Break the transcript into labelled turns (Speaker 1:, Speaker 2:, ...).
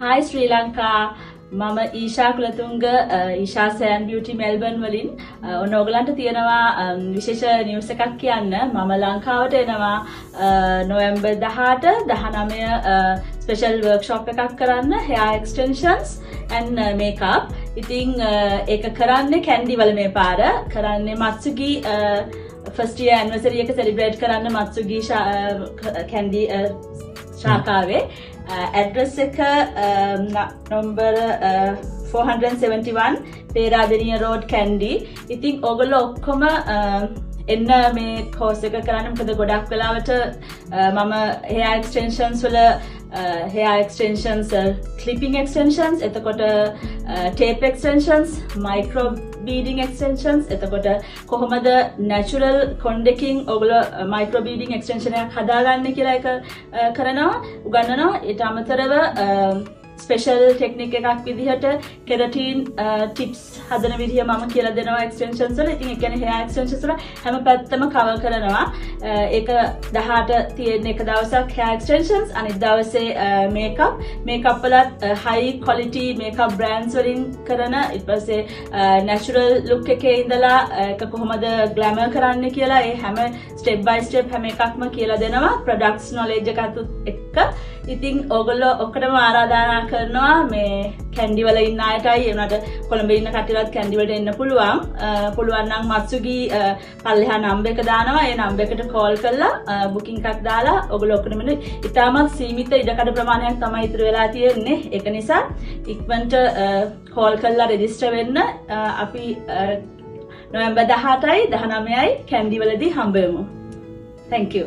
Speaker 1: Hi Sri Lanka. Mama Isha Kulatunge, Isha Sand Beauty Melbourne වලින් ඔනෝගලන්ට තියෙනවා විශේෂ news එකක් කියන්න. මම ලංකාවට එනවා නොවැම්බර් 18 19 ස්පෙෂල් වර්ක්ෂොප් එකක් කරන්න hair extensions and makeup. ඉතින් ඒක කරන්නේ කැන්ඩි වල මේ පාර කරන්නේ MATSUGE first year anniversary එක celebrate කරන්න MATSUGE Kandy ශාඛාවේ address එක number 471 Peradeniya Road Kandy. ඉතින් ඔයගොල්ලෝ ඔක්කොම එන්න මේ course එක කරන්න. මොකද ගොඩක් වෙලාවට මම hair extensions වල hair extensions clipping extensions එතකොට tape extensions micro beading extensions එතකොට කොහොමද natural කොණ්ඩකින් ඔයගොල්ලෝ micro beading extension එකක් හදාගන්නේ කියලා එක කරනවා උගන්වනවා. ඊට අමතරව ස්පෙෂල් ටෙක්නික් එකක් විදිහට කෙරටින් ටිප්ස් හදන විදිහ මම කියලා දෙනවා එක්ස්ටෙන්ෂන්ස් වල. ඉතින් ඒ කියන්නේ hair extensions වල හැම පැත්තම කවර් කරනවා. ඒක 18 තියෙන එක දවසක් hair extensions අනිත් දවසේ මේකප් වලත් high quality makeup brands වලින් කරන ඊට පස්සේ natural look එකේ ඉඳලා ඒක කොහොමද glamour කරන්නේ කියලා ඒ හැම step by step හැම එකක්ම කියලා දෙනවා products knowledge එකත් එක්ක. ඉතින් ඕගොල්ලෝ ඔක්කොටම ආරාධනා කරනවා මේ කැන්ඩි වල ඉන්න අයටයි ඒ වුණාට කොළඹ ඉන්න කට්ටියවත් කැන්ඩි වලට එන්න පුළුවන්. පුළුවන් නම් MATSUGE පල්ලෙහා නම්බර් එක දානවා. ඒ නම්බර් එකට කෝල් කරලා බුකින් එකක් දාලා ඔයගොල්ලෝ ඔක්කොම ඉතාමත් සීමිත ඉඩකඩ ප්‍රමාණයක් තමයි ඉතුරු වෙලා තියෙන්නේ. ඒක නිසා ඉක්මනට කෝල් කරලා රෙජිස්ටර් වෙන්න. අපි නොවැම්බර් 18යි 19යි කැන්ඩි වලදී හම්බ වෙමු. Thank you.